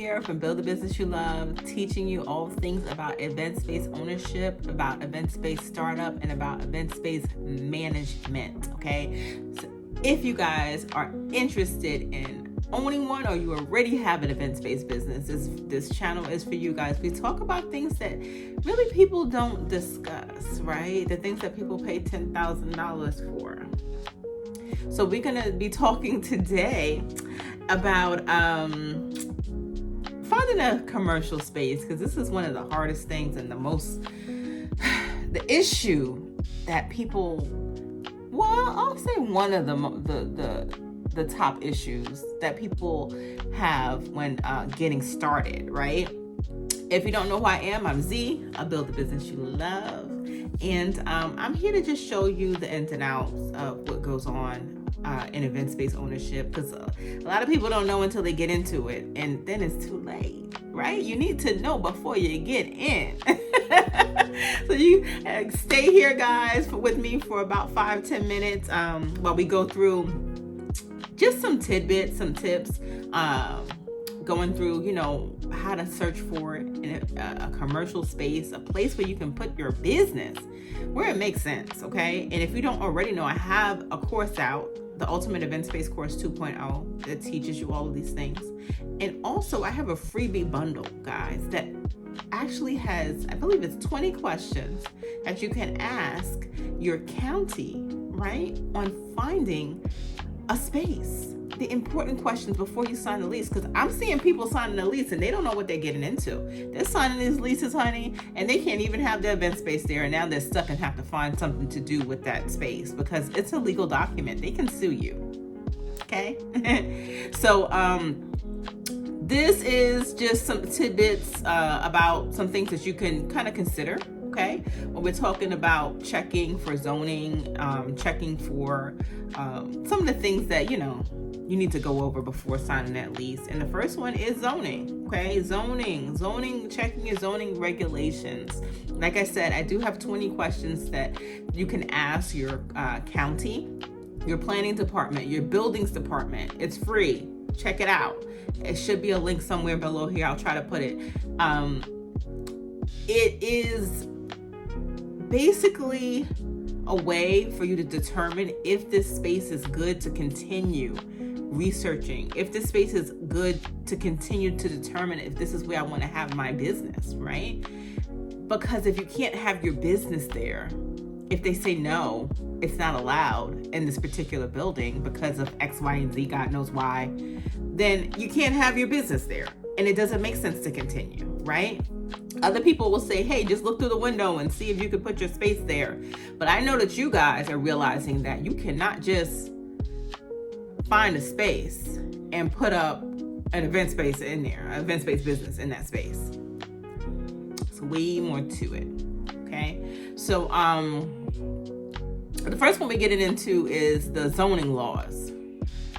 here from Build a Business You Love, teaching you all things about event-based ownership, about event-based startup, and about event-based management, okay? So if you guys are interested in owning one, or you already have an event-based business, this channel is for you guys. We talk about things that really people don't discuss, right? The things that people pay $10,000 for. So we're going to be talking today about finding a commercial space, because this is one of the hardest things and the issue that people, well, I'll say one of the top issues that people have when getting started, right? If you don't know who I am, I'm Z. I build the business you love. And I'm here to just show you the ins and outs of what goes on in event-based ownership, because a lot of people don't know until they get into it, and then it's too late, right? You need to know before you get in. So you stay here, guys, with me for about 5-10 minutes while we go through just some tidbits, some tips, going through, how to search for a commercial space, a place where you can put your business where it makes sense, okay? And if you don't already know, I have a course out, the Ultimate Event Space Course 2.0, that teaches you all of these things. And also I have a freebie bundle, guys, that actually has, I believe it's 20 questions that you can ask your county, right, on finding a space. The important questions before you sign the lease, because I'm seeing people signing a lease and they don't know what they're getting into. They're signing these leases, honey, and they can't even have their event space there, and now they're stuck and have to find something to do with that space because it's a legal document. They can sue you. Okay? So this is just some tidbits about some things that you can kind of consider. Okay, when we're talking about checking for zoning, checking for some of the things that you need to go over before signing that lease. And the first one is zoning. Okay, zoning, checking your zoning regulations. Like I said, I do have 20 questions that you can ask your county, your planning department, your buildings department. It's free. Check it out. It should be a link somewhere below here. I'll try to put it. It is basically a way for you to determine if this space is good to continue researching, if this space is good to continue to determine if this is where I want to have my business, right? Because if you can't have your business there, if they say no, it's not allowed in this particular building because of X, Y, and Z, God knows why, then you can't have your business there. And it doesn't make sense to continue, right? Other people will say, hey, just look through the window and see if you can put your space there. But I know that you guys are realizing that you cannot just find a space and put up an event space in there, an event space business in that space. It's way more to it, okay? So the first one we're getting into is the zoning laws.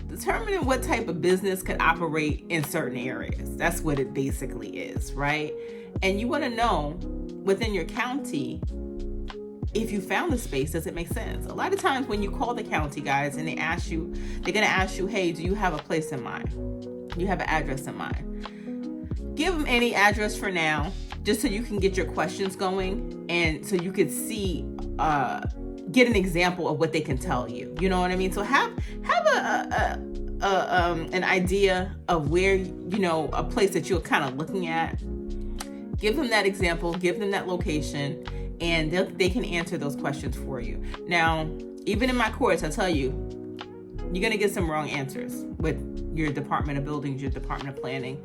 Determining what type of business could operate in certain areas. That's what it basically is, right? And you want to know within your county, if you found the space, does it make sense? A lot of times when you call the county, guys, and they're going to ask you, hey, do you have a place in mind? Do you have an address in mind? Give them any address for now, just so you can get your questions going and so you could see, get an example of what they can tell you. You know what I mean? So have an idea of where, a place that you're kind of looking at. Give them that example, give them that location, and they can answer those questions for you. Now, even in my course, I tell you, you're going to get some wrong answers with your Department of Buildings, your Department of Planning.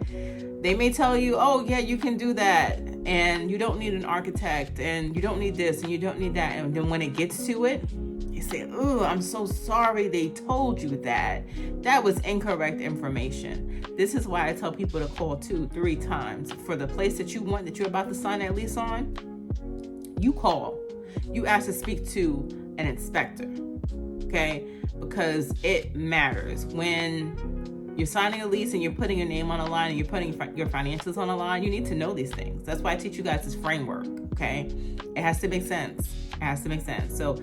They may tell you, oh, yeah, you can do that, and you don't need an architect, and you don't need this, and you don't need that. And then when it gets to it, you say, oh, I'm so sorry they told you that. That was incorrect information. This is why I tell people to call 2-3 times. For the place that you want, that you're about to sign that lease on, you call. You ask to speak to an inspector, okay? Because it matters. When you're signing a lease and you're putting your name on the line and you're putting your finances on the line, you need to know these things. That's why I teach you guys this framework, okay? It has to make sense. It has to make sense. So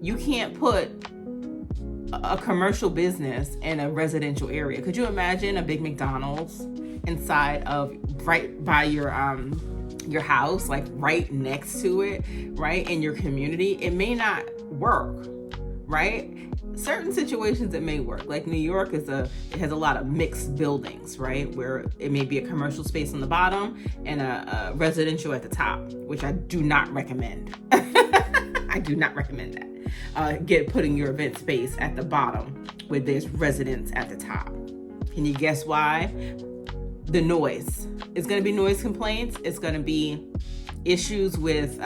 you can't put a commercial business in a residential area. Could you imagine a big McDonald's inside of right by your house, like right next to it, right in your community? It may not work, right? Certain situations it may work. Like New York it has a lot of mixed buildings, right? Where it may be a commercial space on the bottom and a residential at the top, which I do not recommend. I do not recommend that. Putting your event space at the bottom where there's residents at the top. Can you guess why? The noise. It's going to be noise complaints. It's going to be issues with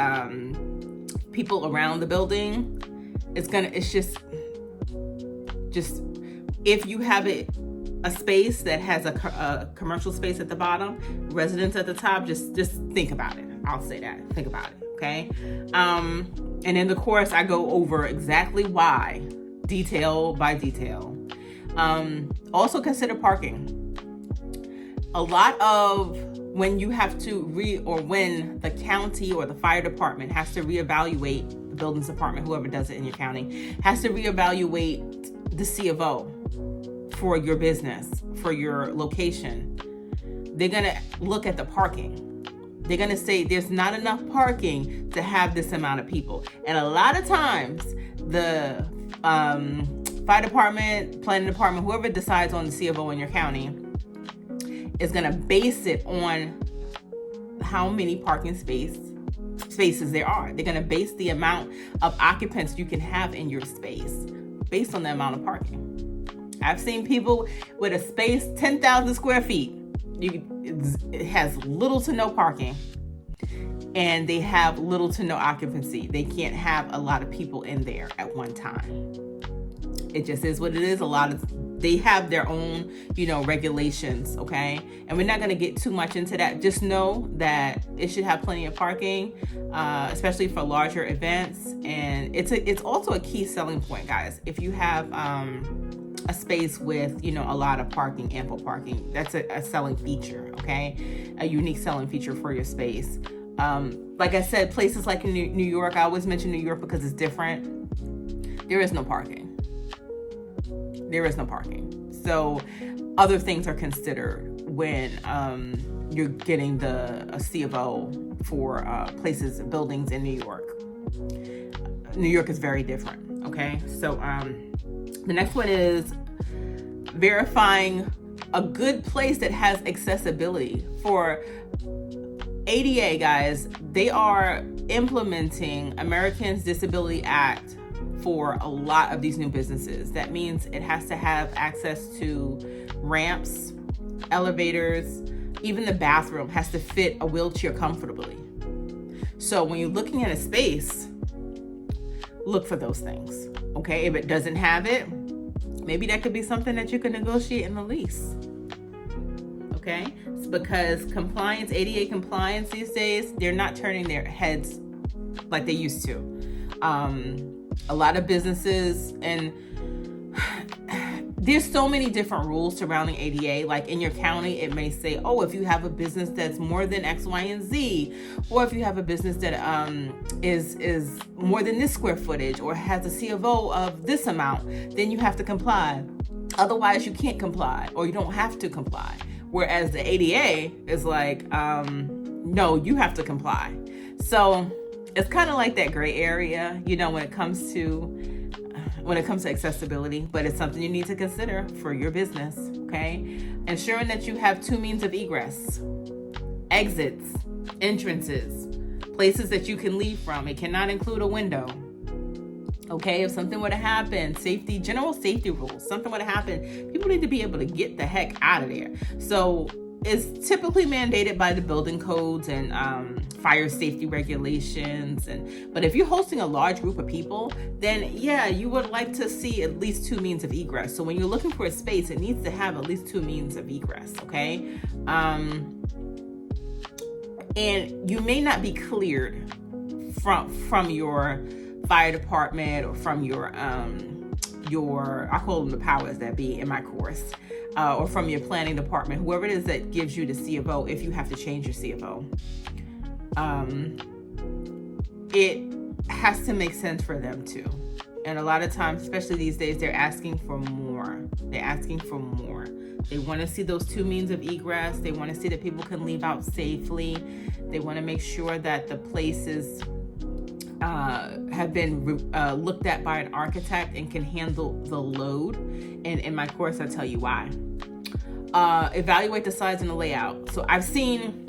people around the building. It's just if you have a space that has a commercial space at the bottom, residents at the top, just think about it. I'll say that. Think about it. Okay. And in the course, I go over exactly why, detail by detail. Also consider parking. A lot of when you have to when the county or the fire department has to reevaluate, the buildings department, whoever does it in your county, has to reevaluate the C of O for your business, for your location. They're going to look at the parking. They're going to say there's not enough parking to have this amount of people. And a lot of times the fire department, planning department, whoever decides on the C of O in your county is going to base it on how many parking spaces there are. They're going to base the amount of occupants you can have in your space based on the amount of parking. I've seen people with a space 10,000 square feet. It has little to no parking, and they have little to no occupancy. They can't have a lot of people in there at one time. It just is what it is. They have their own, regulations, okay? And we're not going to get too much into that. Just know that it should have plenty of parking, especially for larger events. And it's also a key selling point, guys. If you have a space with, a lot of parking, ample parking, that's a selling feature, okay? A unique selling feature for your space. Like I said, places like in New York, I always mention New York because it's different. There is no parking. There is no parking. So other things are considered when you're getting a C of O for places, buildings in New York. New York is very different, okay? So the next one is verifying a good place that has accessibility. For ADA, guys, they are implementing Americans Disability Act for a lot of these new businesses. That means it has to have access to ramps, elevators, even the bathroom has to fit a wheelchair comfortably. So when you're looking at a space, look for those things, okay? If it doesn't have it, maybe that could be something that you can negotiate in the lease, okay? It's because compliance, ADA compliance these days, they're not turning their heads like they used to. A lot of businesses, and there's so many different rules surrounding ADA. Like in your county, it may say, oh, if you have a business that's more than X, Y, and Z, or if you have a business that is more than this square footage or has a C of O of this amount, then you have to comply. Otherwise, you can't comply or you don't have to comply. Whereas the ADA is like, no, you have to comply. So it's kind of like that gray area, when it comes to accessibility, but it's something you need to consider for your business, okay? Ensuring that you have 2 means of egress, exits, entrances, places that you can leave from. It cannot include a window, okay? If something were to happen, general safety rules, something were to happen, people need to be able to get the heck out of there. So it's typically mandated by the building codes and fire safety regulations. But if you're hosting a large group of people, then yeah, you would like to see at least 2 means of egress. So when you're looking for a space, it needs to have at least 2 means of egress, okay? And you may not be cleared from your fire department or from your I call them the powers that be in my course, or from your planning department, whoever it is that gives you the C of O, if you have to change your C of O. It has to make sense for them too. And a lot of times, especially these days, they're asking for more. They're asking for more. They want to see those 2 means of egress. They want to see that people can leave out safely. They want to make sure that the places have been looked at by an architect and can handle the load. And in my course, I tell you why. Evaluate the size and the layout. So I've seen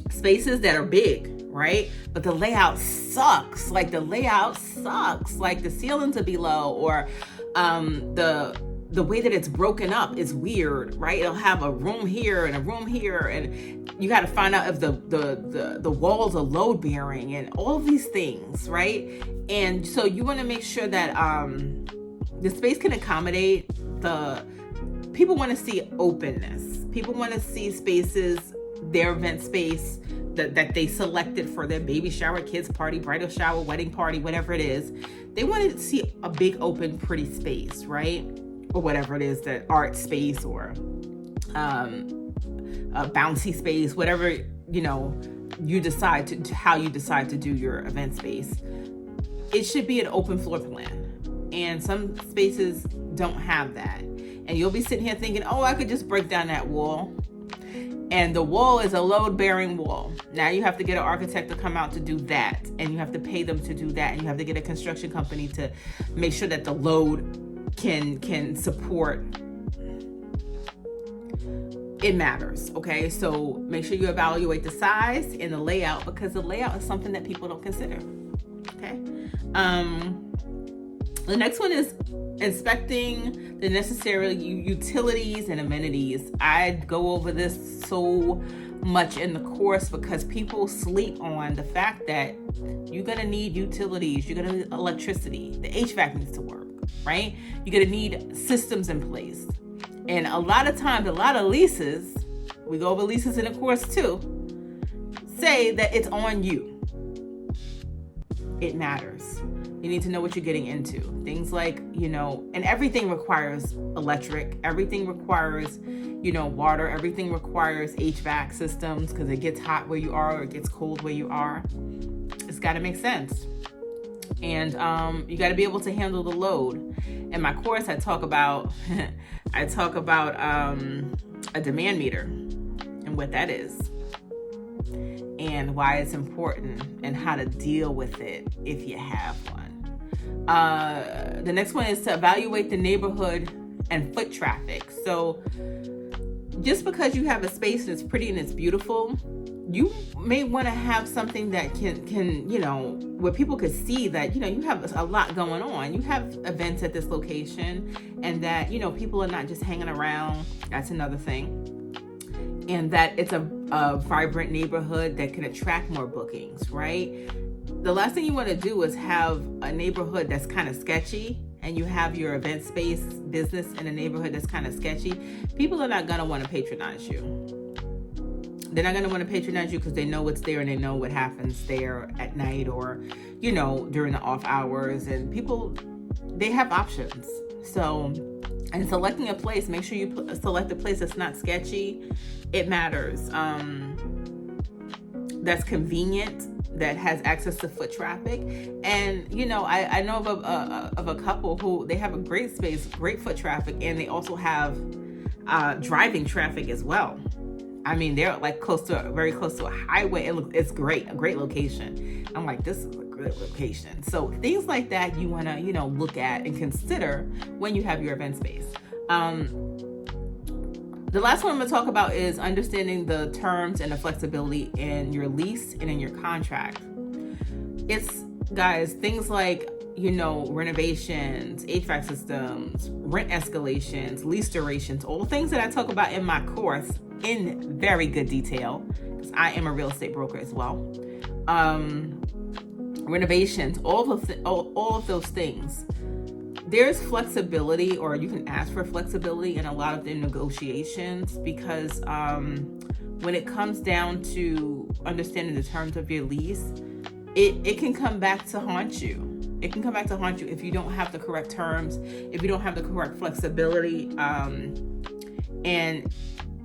spaces that are big, right? But the layout sucks. Like the ceilings are below, or the way that it's broken up is weird, right? It'll have a room here and a room here, and you got to find out if the walls are load bearing and all of these things, right? And so you want to make sure that the space can accommodate the people. Want to see openness. People want to see spaces, their event space that they selected for their baby shower, kids party, bridal shower, wedding party, whatever it is. They wanted to see a big, open, pretty space, right? Or whatever it is, that art space or a bouncy space, whatever, you decide to, how you decide to do your event space. It should be an open floor plan. And some spaces don't have that. And you'll be sitting here thinking, oh, I could just break down that wall. And the wall is a load-bearing wall. Now you have to get an architect to come out to do that. And you have to pay them to do that. And you have to get a construction company to make sure that the load can support. It matters, okay? So make sure you evaluate the size and the layout, because the layout is something that people don't consider, okay? The next one is inspecting the necessary utilities and amenities. I go over this so much in the course because people sleep on the fact that you're gonna need utilities, you're gonna need electricity, the HVAC needs to work, right? You're gonna need systems in place. And a lot of times, a lot of leases, we go over leases in the course too, say that it's on you. It matters. You need to know what you're getting into. Things like, and everything requires electric, everything requires, water, everything requires HVAC systems, because it gets hot where you are or it gets cold where you are. It's got to make sense. And you got to be able to handle the load. In my course, I talk about a demand meter and what that is, and why it's important, and how to deal with it if you have one. The next one is to evaluate the neighborhood and foot traffic. So just because you have a space and it's pretty and it's beautiful, you may want to have something that can where people could see that, you have a lot going on. You have events at this location, and that, people are not just hanging around. That's another thing. And that it's a vibrant neighborhood that can attract more bookings, right? The last thing you want to do is have a neighborhood that's kind of sketchy, and you have your event space business in a neighborhood that's kind of sketchy. People are not going to want to patronize you. They're not going to want to patronize you because they know what's there and they know what happens there at night or, during the off hours. And people, they have options. So, and selecting a place, make sure you select a place that's not sketchy. It matters. That's convenient, that has access to foot traffic. And, I know of a couple who, they have a great space, great foot traffic, and they also have driving traffic as well. I mean, they're like very close to a highway. It's great, a great location. I'm like, this is a great location. So things like that you want to, look at and consider when you have your event space. The last one I'm going to talk about is understanding the terms and the flexibility in your lease and in your contract. It's, guys, things like, renovations, HVAC systems, rent escalations, lease durations, all things that I talk about in my course in very good detail, because I am a real estate broker as well. Renovations, all of those things. There's flexibility, or you can ask for flexibility in a lot of the negotiations, because when it comes down to understanding the terms of your lease, it can come back to haunt you. It can come back to haunt you if you don't have the correct terms, if you don't have the correct flexibility. And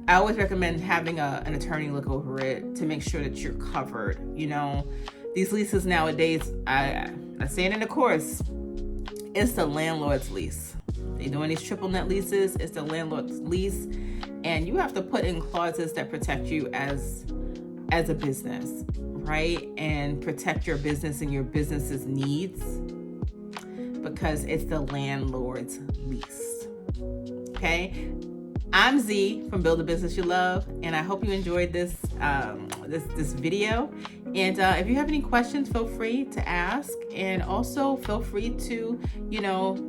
I always recommend having an attorney look over it to make sure that you're covered. These leases nowadays, I say it in the course, It's the landlord's lease. They're doing these triple net leases. It's the landlord's lease. And you have to put in clauses that protect you as a business, right? And protect your business and your business's needs, because it's the landlord's lease. Okay? I'm Z from Build a Business You Love, and I hope you enjoyed this this video. And if you have any questions, feel free to ask, and also feel free to,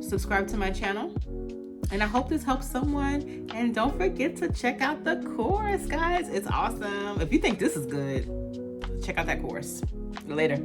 subscribe to my channel. And I hope this helps someone. And don't forget to check out the course, guys. It's awesome. If you think this is good, check out that course. Later.